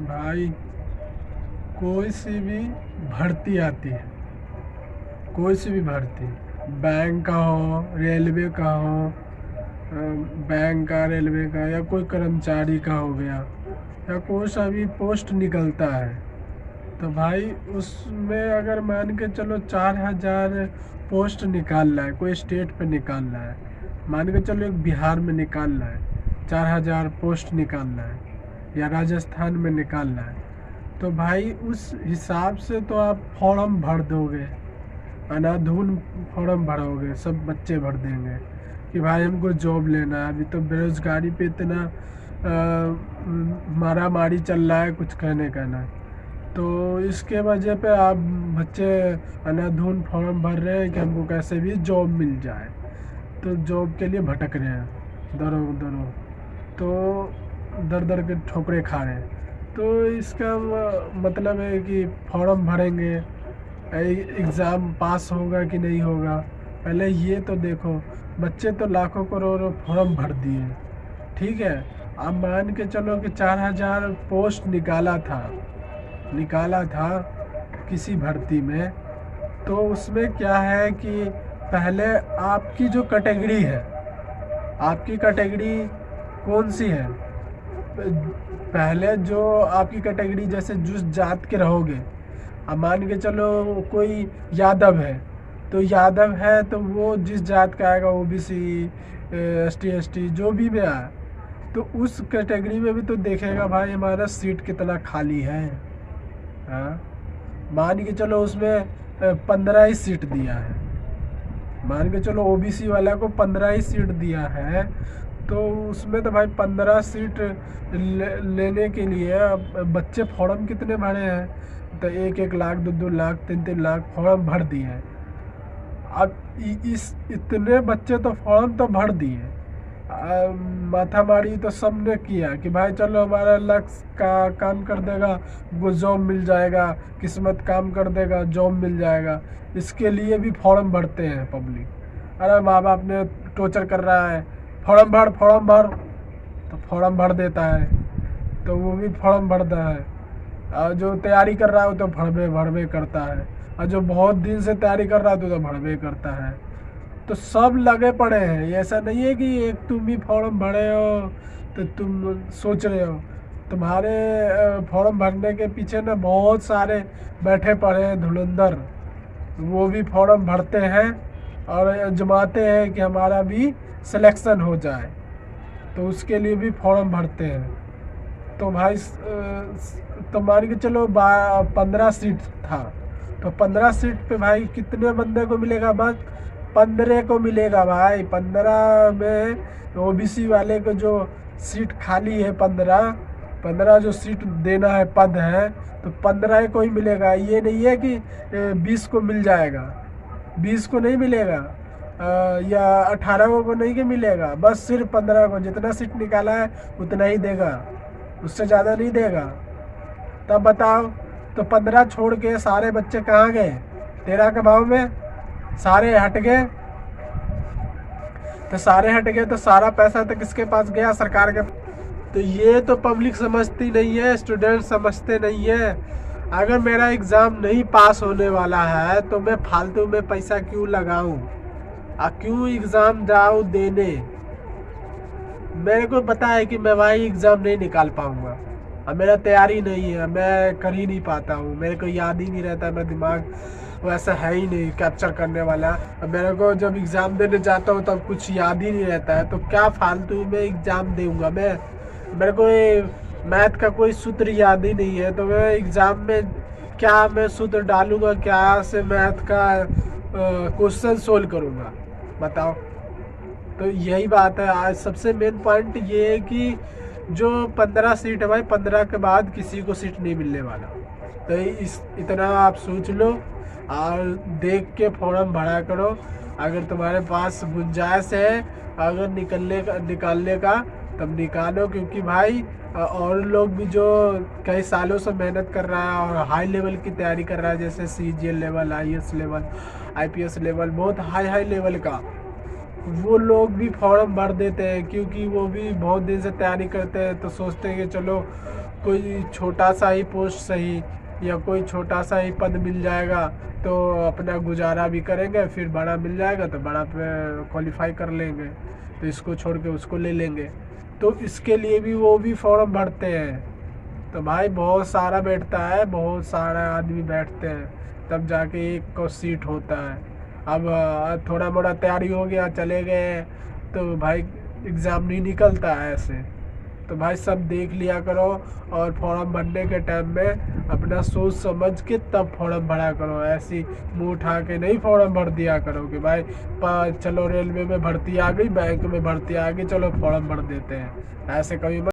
भाई कोई सी भी भर्ती आती है, कोई सी भी भर्ती, बैंक का हो, रेलवे का हो, बैंक का, रेलवे का, या कोई कर्मचारी का हो गया, या कोई सा भी पोस्ट निकलता है, तो भाई उसमें अगर मान के चलो 4,000 पोस्ट निकाल रहा है, कोई स्टेट पे निकाल रहा है, मान के चलो एक बिहार में निकाल रहा है, 4,000 पोस्ट निकाल रहा है, या राजस्थान में निकाल रहा है, तो भाई उस हिसाब से तो आप फॉर्म भर दोगे, अनाधुन फॉर्म भरोगे, सब बच्चे भर देंगे कि भाई हमको जॉब लेना है। अभी तो बेरोजगारी पे इतना मारा मारी चल रहा है, कुछ कहने का ना। तो इसके वजह पे आप बच्चे अनाधुन फॉर्म भर रहे हैं कि हमको कैसे भी जॉब मिल जाए, तो जॉब के लिए भटक रहे हैं दरों दरों, तो दर दर के ठोकरे खा रहे हैं। तो इसका मतलब है कि फॉर्म भरेंगे, एग्ज़ाम पास होगा कि नहीं होगा, पहले ये तो देखो। बच्चे तो लाखों करोड़ों फॉर्म भर दिए, ठीक है। अब मान के चलो कि 4,000 पोस्ट निकाला था किसी भर्ती में, तो उसमें क्या है कि पहले आपकी जो कैटेगरी है, आपकी कैटेगरी कौन सी है, पहले जो आपकी कैटेगरी, जैसे जिस जात के रहोगे, अब मान के चलो कोई यादव है, तो यादव है तो वो जिस जात का आएगा, ओबीसी, एसटी, जो भी में आए, तो उस कैटेगरी में भी तो देखेगा भाई हमारा सीट कितना खाली है। हाँ, मान के चलो उसमें 15 ही सीट दिया है, मान के चलो ओबीसी वाला को 15 ही सीट दिया है, तो उसमें तो भाई 15 सीट लेने के लिए अब बच्चे फॉर्म कितने भरे हैं, तो 1-1 लाख, 2-2 लाख, 3-3 लाख फॉर्म भर दिए हैं। अब इस इतने बच्चे तो फॉर्म तो भर दिए, माथामारी तो सबने किया कि भाई चलो हमारा लक्ष्य का काम कर देगा, वो जॉब मिल जाएगा, किस्मत काम कर देगा, जॉब मिल जाएगा, इसके लिए भी फॉर्म भरते हैं पब्लिक। अरे माँ बाप ने टॉर्चर कर रहा है, फॉर्म भर, तो फॉर्म भर देता है, तो वो भी फॉर्म भरता है। और जो तैयारी कर रहा है वो तो भरवे करता है, और जो बहुत दिन से तैयारी कर रहा है तो भरवे करता है। तो सब लगे पड़े हैं, ऐसा नहीं है कि एक तुम भी फॉर्म भरे हो तो तुम सोच रहे हो। तुम्हारे फॉर्म भरने के पीछे ना बहुत सारे बैठे पड़े हैं धुरंधर, वो भी फॉर्म भरते हैं और जमाते हैं कि हमारा भी सिलेक्शन हो जाए, तो उसके लिए भी फॉर्म भरते हैं। तो भाई तो मान के चलो 15 सीट था, तो 15 सीट पे भाई कितने बंदे को मिलेगा, बस 15 को मिलेगा भाई। 15 में ओबीसी वाले को जो सीट खाली है, 15 जो सीट देना है, पद है, तो 15 को ही मिलेगा। ये नहीं है कि 20 को मिल जाएगा, 20 को नहीं मिलेगा, या 18 को नहीं कि मिलेगा, बस सिर्फ 15 को। जितना सीट निकाला है उतना ही देगा, उससे ज़्यादा नहीं देगा। तब बताओ, तो 15 छोड़ के सारे बच्चे कहाँ गए, 13 के भाव में सारे हट गए। तो सारे हट गए तो सारा पैसा तो किसके पास गया, सरकार के। तो ये तो पब्लिक समझती नहीं है, स्टूडेंट समझते नहीं है। अगर मेरा एग्ज़ाम नहीं पास होने वाला है तो मैं फालतू में पैसा क्यों लगाऊं, क्यों एग्ज़ाम जाऊं देने। मेरे को पता है कि मैं वही एग्ज़ाम नहीं निकाल पाऊंगा, अब मेरा तैयारी नहीं है, मैं कर ही नहीं पाता हूँ, मेरे को याद ही नहीं रहता, मेरा दिमाग वैसा है ही नहीं कैप्चर करने वाला। अब मेरे को जब एग्ज़ाम देने जाता हूँ तब कुछ याद ही नहीं रहता है, तो क्या फालतू में एग्ज़ाम दूंगा मैं। मेरे को मैथ का कोई सूत्र याद ही नहीं है, तो मैं एग्ज़ाम में क्या मैं सूत्र डालूंगा, क्या से मैथ का क्वेश्चन सोल्व करूँगा, बताओ। तो यही बात है। आज सबसे मेन पॉइंट ये है कि जो 15 सीट है भाई, 15 के बाद किसी को सीट नहीं मिलने वाला। तो इतना आप सोच लो और देख के फॉर्म भरा करो। अगर तुम्हारे पास गुंजाइश है अगर निकालने का तब निकालो, क्योंकि भाई और लोग भी जो कई सालों से मेहनत कर रहा है और हाई लेवल की तैयारी कर रहा है, जैसे CGL level, IAS level, IPS level, बहुत हाई लेवल का, वो लोग भी फॉर्म भर देते हैं, क्योंकि वो भी बहुत दिन से तैयारी करते हैं, तो सोचते हैं कि चलो कोई छोटा सा ही पोस्ट सही या कोई छोटा सा ही पद मिल जाएगा तो अपना गुजारा भी करेंगे, फिर बड़ा मिल जाएगा तो बड़ा पे क्वालिफाई कर लेंगे, तो इसको छोड़ के उसको ले लेंगे। तो इसके लिए भी वो भी फॉर्म भरते हैं। तो भाई बहुत सारा बैठता है, बहुत सारा आदमी बैठते हैं, तब जाके एक को सीट होता है। अब थोड़ा मोड़ा तैयारी हो गया, चले गए, तो भाई एग्ज़ाम नहीं निकलता है ऐसे। तो भाई सब देख लिया करो, और फॉर्म भरने के टाइम में अपना सोच समझ के तब फॉर्म भरा करो। ऐसी मुंह उठा के नहीं फॉर्म भर दिया करो कि भाई चलो रेलवे में भर्ती आ गई, बैंक में भर्ती आ गई, चलो फॉर्म भर देते हैं, ऐसे कभी